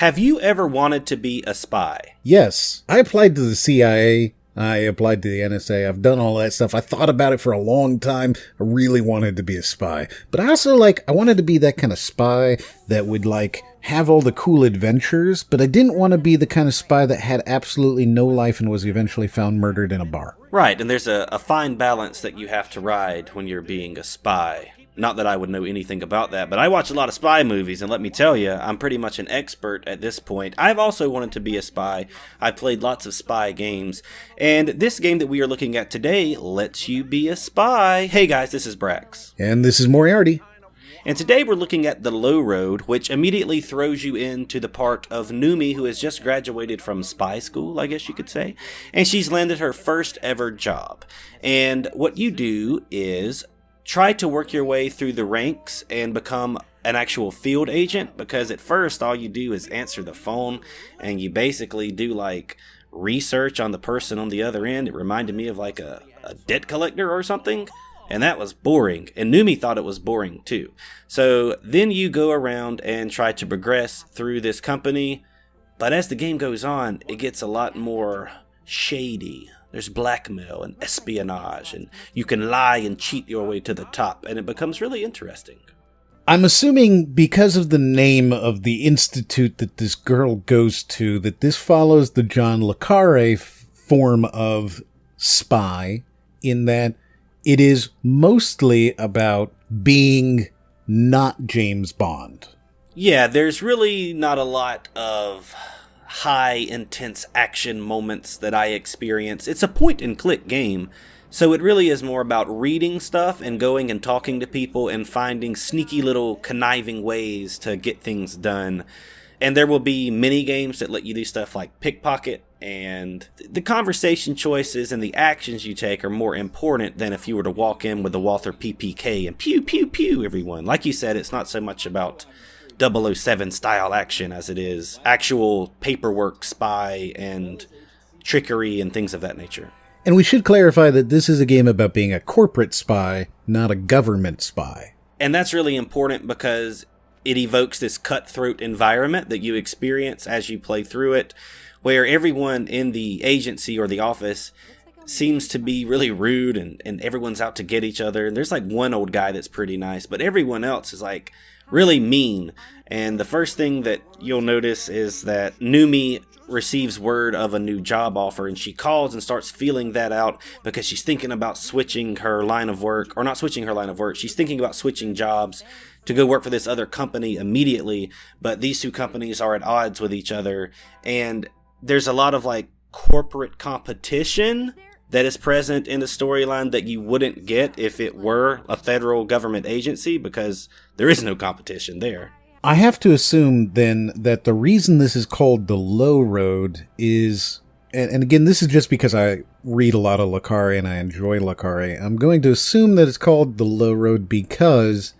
Have you ever wanted to be a spy? Yes. I applied to the CIA. I applied to the NSA. I've done all that stuff. I thought about it for a long time. I really wanted to be a spy. But I also, I wanted to be that kind of spy that would, have all the cool adventures, but I didn't want to be the kind of spy that had absolutely no life and was eventually found murdered in a bar. Right, and there's a fine balance that you have to ride when you're being a spy. Not that I would know anything about that, but I watch a lot of spy movies, and let me tell you, I'm pretty much an expert at this point. I've also wanted to be a spy. I played lots of spy games, and this game that we are looking at today lets you be a spy. Hey guys, this is Brax. And this is Moriarty. And today we're looking at the low road, which immediately throws you into the part of Noomi, who has just graduated from spy school, I guess you could say, and she's landed her first ever job. And what you do is try to work your way through the ranks and become an actual field agent, because at first all you do is answer the phone and you basically do research on the person on the other end. It reminded me of a debt collector or something, and that was boring, and Noomi thought it was boring too. So then you go around and try to progress through this company, but as the game goes on, it gets a lot more shady. There's blackmail and espionage, and you can lie and cheat your way to the top, and it becomes really interesting. I'm assuming because of the name of the institute that this girl goes to, that this follows the John le Carré form of spy, in that it is mostly about being not James Bond. Yeah, there's really not a lot of high, intense action moments that I experience. It's a point-and-click game, so it really is more about reading stuff and going and talking to people and finding sneaky little conniving ways to get things done. And there will be mini games that let you do stuff like pickpocket, and the conversation choices and the actions you take are more important than if you were to walk in with the Walther PPK and pew, pew, pew everyone. Like you said, it's not so much about 007 style action as it is actual paperwork, spy, and trickery and things of that nature. And we should clarify that this is a game about being a corporate spy, not a government spy. And that's really important because it evokes this cutthroat environment that you experience as you play through it, where everyone in the agency or the office seems to be really rude and everyone's out to get each other. And there's one old guy that's pretty nice, but everyone else is really mean. And the first thing that you'll notice is that Noomi receives word of a new job offer, and she calls and starts feeling that out because she's thinking about switching her line of work, or not switching her line of work. She's thinking about switching jobs to go work for this other company immediately, but these two companies are at odds with each other, and there's a lot of corporate competition that is present in the storyline that you wouldn't get if it were a federal government agency, because there is no competition there. I have to assume, then, that the reason this is called the low road is, and again, this is just because I read a lot of le Carré and I enjoy le Carré, I'm going to assume that it's called the low road because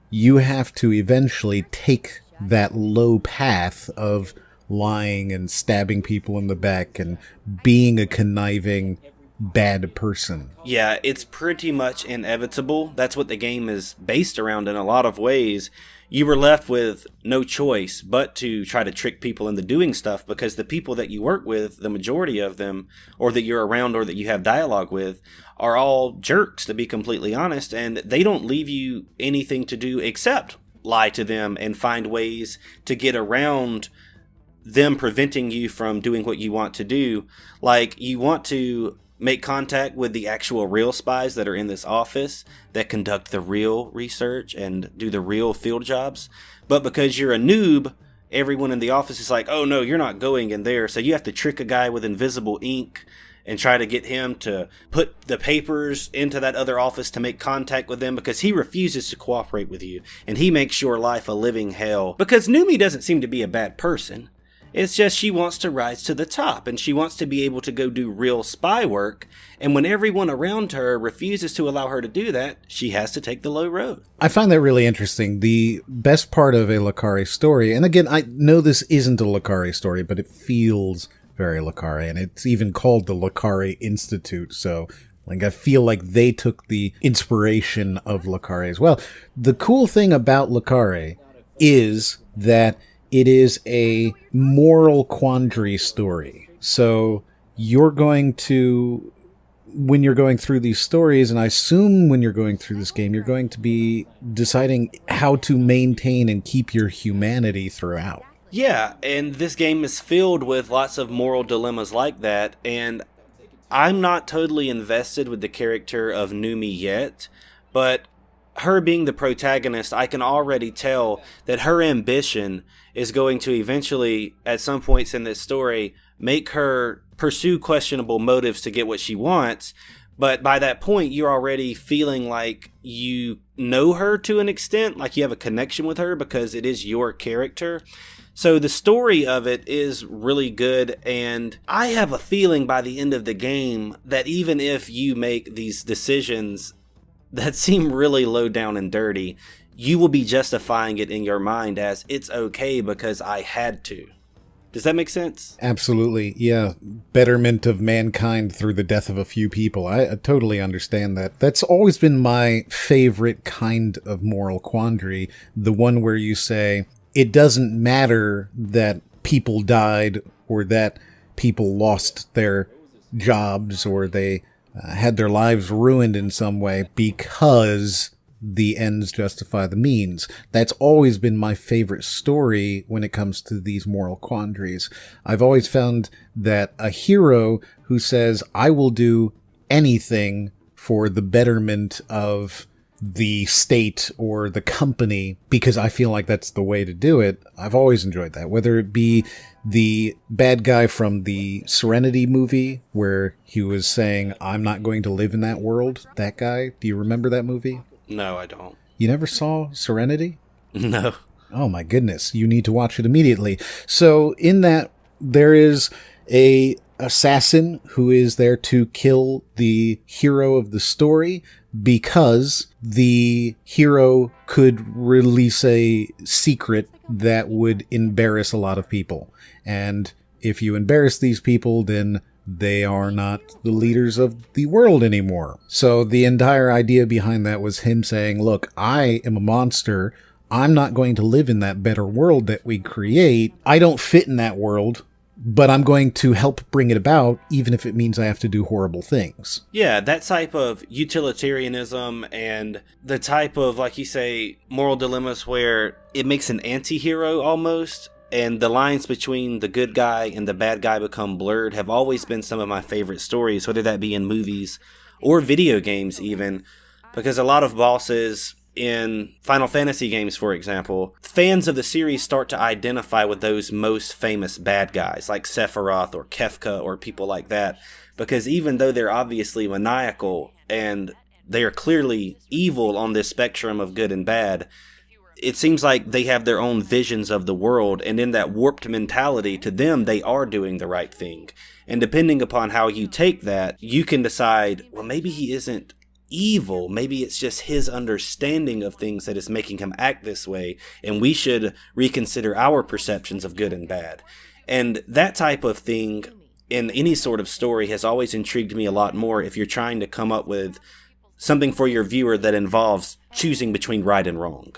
you have to eventually take that low path of lying and stabbing people in the back and being a conniving bad person. Yeah, it's pretty much inevitable. That's what the game is based around in a lot of ways. You were left with no choice but to try to trick people into doing stuff, because the people that you work with, the majority of them, or that you're around or that you have dialogue with, are all jerks, to be completely honest, and they don't leave you anything to do except lie to them and find ways to get around them preventing you from doing what you want to do. You want to make contact with the actual real spies that are in this office that conduct the real research and do the real field jobs. But because you're a noob, everyone in the office is like, oh no, you're not going in there. So you have to trick a guy with invisible ink and try to get him to put the papers into that other office to make contact with them, because he refuses to cooperate with you. And he makes your life a living hell. Because Noomi doesn't seem to be a bad person. It's just she wants to rise to the top, and she wants to be able to go do real spy work. And when everyone around her refuses to allow her to do that, she has to take the low road. I find that really interesting. The best part of a le Carré story, and again, I know this isn't a le Carré story, but it feels very le Carré, and it's even called the Le Carré Institute, so I feel like they took the inspiration of le Carré as well. The cool thing about le Carré is that it is a moral quandary story. So you're going to, when you're going through these stories, and I assume when you're going through this game, you're going to be deciding how to maintain and keep your humanity throughout. Yeah, and this game is filled with lots of moral dilemmas like that, and I'm not totally invested with the character of Noomi yet, but her being the protagonist, I can already tell that her ambition is going to eventually, at some points in this story, make her pursue questionable motives to get what she wants. But by that point, you're already feeling like you know her to an extent, like you have a connection with her because it is your character. So the story of it is really good, and I have a feeling by the end of the game that even if you make these decisions that seem really low down and dirty, you will be justifying it in your mind as it's okay because I had to. Does that make sense? Absolutely, yeah. Betterment of mankind through the death of a few people. I totally understand that. That's always been my favorite kind of moral quandary. The one where you say, it doesn't matter that people died or that people lost their jobs or they had their lives ruined in some way because the ends justify the means. That's always been my favorite story when it comes to these moral quandaries. I've always found that a hero who says, I will do anything for the betterment of the state or the company because I feel like that's the way to do it. I've always enjoyed that, whether it be the bad guy from the Serenity movie where he was saying, I'm not going to live in that world. That guy, do you remember that movie? No, I don't. You never saw Serenity? No. Oh my goodness, you need to watch it immediately. So in that, there is a assassin who is there to kill the hero of the story because the hero could release a secret that would embarrass a lot of people. And if you embarrass these people, then they are not the leaders of the world anymore. So the entire idea behind that was him saying, look, I am a monster. I'm not going to live in that better world that we create. I don't fit in that world, but I'm going to help bring it about, even if it means I have to do horrible things. Yeah, that type of utilitarianism and the type of, like you say, moral dilemmas where it makes an anti-hero almost, and the lines between the good guy and the bad guy become blurred have always been some of my favorite stories, whether that be in movies or video games even, because a lot of bosses in Final Fantasy games, for example, fans of the series start to identify with those most famous bad guys like Sephiroth or Kefka or people like that, because even though they're obviously maniacal and they are clearly evil on this spectrum of good and bad, it seems like they have their own visions of the world, and in that warped mentality, to them, they are doing the right thing. And depending upon how you take that, you can decide, well, maybe he isn't evil. Maybe it's just his understanding of things that is making him act this way, and we should reconsider our perceptions of good and bad. And that type of thing in any sort of story has always intrigued me a lot more if you're trying to come up with something for your viewer that involves choosing between right and wrong.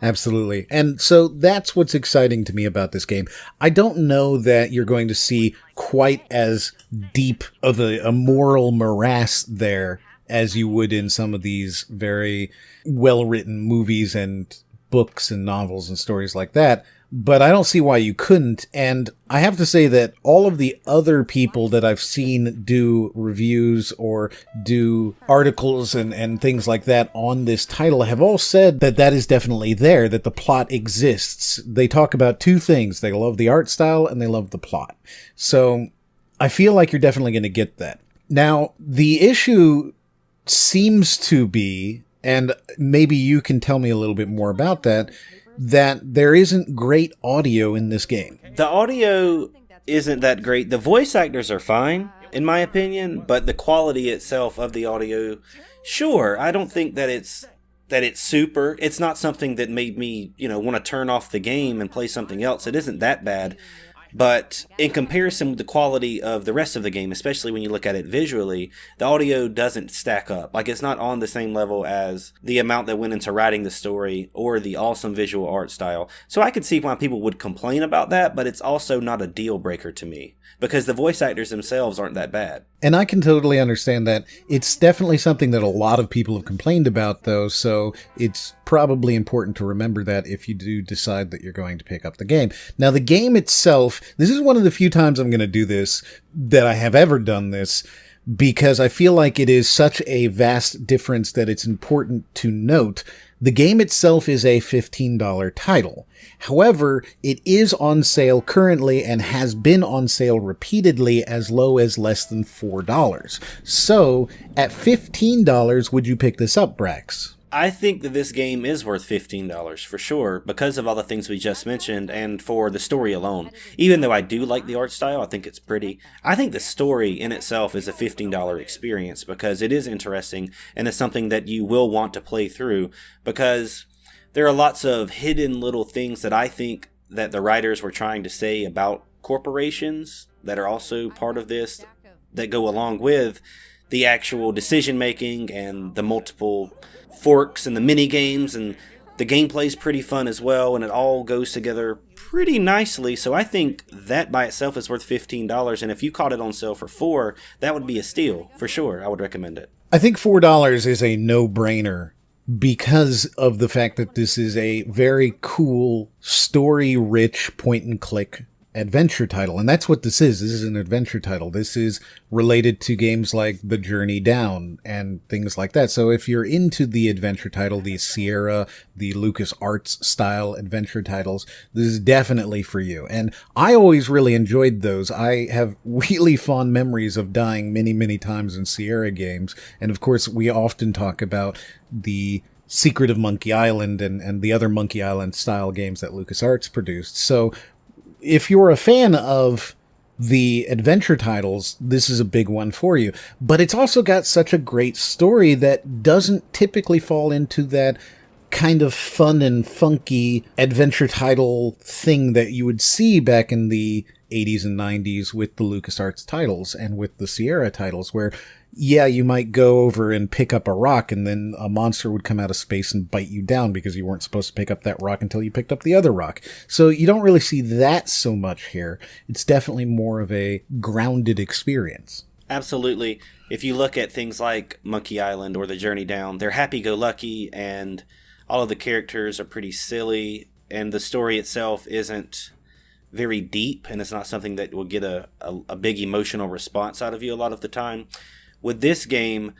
Absolutely. And so that's what's exciting to me about this game. I don't know that you're going to see quite as deep of a moral morass there as you would in some of these very well-written movies and books and novels and stories like that. But I don't see why you couldn't. And I have to say that all of the other people that I've seen do reviews or do articles and things like that on this title have all said that that is definitely there, that the plot exists. They talk about two things. They love the art style and they love the plot. So I feel like you're definitely going to get that. Now, the issue seems to be, and maybe you can tell me a little bit more about that there isn't great audio in this game. The audio isn't that great. The voice actors are fine, in my opinion, but the quality itself of the audio, sure, I don't think that it's super. It's not something that made me, want to turn off the game and play something else. It isn't that bad. But in comparison with the quality of the rest of the game, especially when you look at it visually, the audio doesn't stack up. Like, it's not on the same level as the amount that went into writing the story or the awesome visual art style. So I could see why people would complain about that, but it's also not a deal breaker to me, because the voice actors themselves aren't that bad. And I can totally understand that. It's definitely something that a lot of people have complained about, though, so it's probably important to remember that if you do decide that you're going to pick up the game. Now, the game itself, this is one of the few times I'm going to do this, that I have ever done this, because I feel like it is such a vast difference that it's important to note. The game itself is a $15 title. However, it is on sale currently and has been on sale repeatedly as low as less than $4. So, at $15, would you pick this up, Brax? I think that this game is worth $15 for sure, because of all the things we just mentioned and for the story alone. Even though I do like the art style, I think it's pretty. I think the story in itself is a $15 experience because it is interesting and it's something that you will want to play through, because there are lots of hidden little things that I think that the writers were trying to say about corporations that are also part of this, that go along with the actual decision making and the multiple forks and the mini games, and the gameplay's pretty fun as well, and it all goes together pretty nicely. So I think that by itself is worth $15, and if you caught it on sale for $4, that would be a steal for sure. I would recommend it. I think $4 is a no-brainer because of the fact that this is a very cool, story-rich point-and-click adventure title. And that's what this is. This is an adventure title. This is related to games like The Journey Down and things like that. So if you're into the adventure title, the Sierra, the LucasArts style adventure titles, this is definitely for you. And I always really enjoyed those. I have really fond memories of dying many, many times in Sierra games. And of course, we often talk about the Secret of Monkey Island and the other Monkey Island style games that LucasArts produced. So if you're a fan of the adventure titles, this is a big one for you. But it's also got such a great story that doesn't typically fall into that kind of fun and funky adventure title thing that you would see back in the 80s and 90s with the LucasArts titles and with the Sierra titles, where yeah, you might go over and pick up a rock and then a monster would come out of space and bite you down because you weren't supposed to pick up that rock until you picked up the other rock. So you don't really see that so much here. It's definitely more of a grounded experience. Absolutely. If you look at things like Monkey Island or The Journey Down, they're happy-go-lucky and all of the characters are pretty silly and the story itself isn't very deep and it's not something that will get a big emotional response out of you a lot of the time. With this game,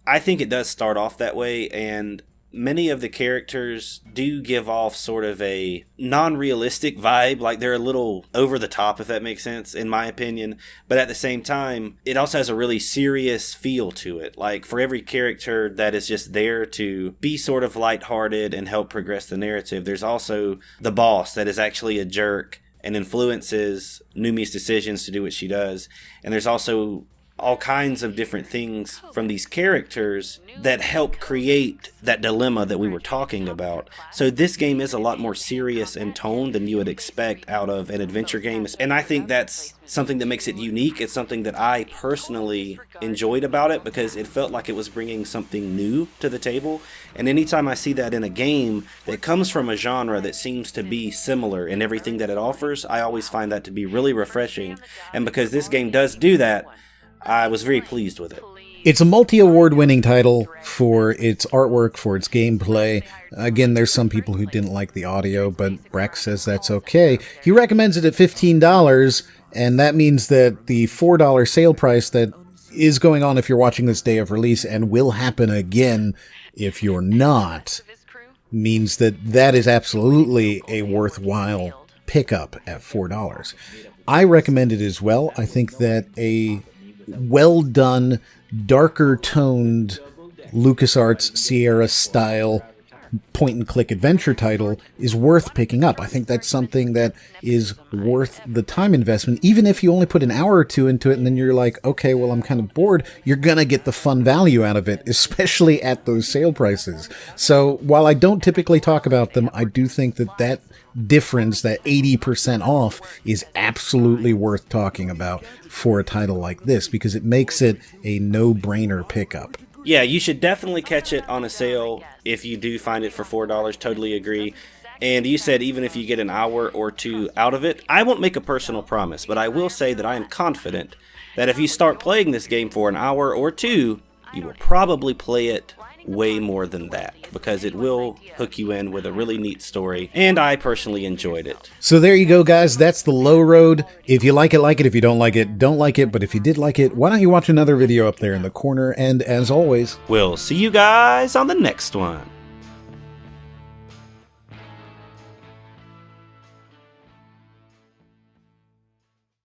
I think it does start off that way, and many of the characters do give off sort of a non-realistic vibe, like they're a little over the top, if that makes sense, in my opinion. But at the same time, it also has a really serious feel to it. Like, for every character that is just there to be sort of lighthearted and help progress the narrative, there's also the boss that is actually a jerk and influences Noomi's decisions to do what she does. And there's also all kinds of different things from these characters that help create that dilemma that we were talking about. So this game is a lot more serious in tone than you would expect out of an adventure game. And I think that's something that makes it unique. It's something that I personally enjoyed about it because it felt like it was bringing something new to the table. And anytime I see that in a game that comes from a genre that seems to be similar in everything that it offers, I always find that to be really refreshing. And because this game does do that, I was very pleased with it. It's a multi-award winning title for its artwork, for its gameplay. Again, there's some people who didn't like the audio, but Brax says that's okay. He recommends it at $15, and that means that the $4 sale price that is going on if you're watching this day of release and will happen again if you're not, means that that is absolutely a worthwhile pickup at $4. I recommend it as well. I think that a well done, darker toned LucasArts Sierra style point-and-click adventure title is worth picking up. I think that's something that is worth the time investment. Even if you only put an hour or two into it and then you're like, okay, well, I'm kind of bored, you're going to get the fun value out of it, especially at those sale prices. So while I don't typically talk about them, I do think that difference, that 80% off, is absolutely worth talking about for a title like this, because it makes it a no-brainer pickup. Yeah, you should definitely catch it on a sale if you do find it for $4. Totally agree. And you said even if you get an hour or two out of it, I won't make a personal promise, but I will say that I am confident that if you start playing this game for an hour or two, you will probably play it way more than that, because it will hook you in with a really neat story, and I personally enjoyed it. So there you go, guys. That's The Low Road. If you like it, like it. If you don't like it, don't like it. But if you did like it, why don't you watch another video up there in the corner? And as always, We'll see you guys on the next one.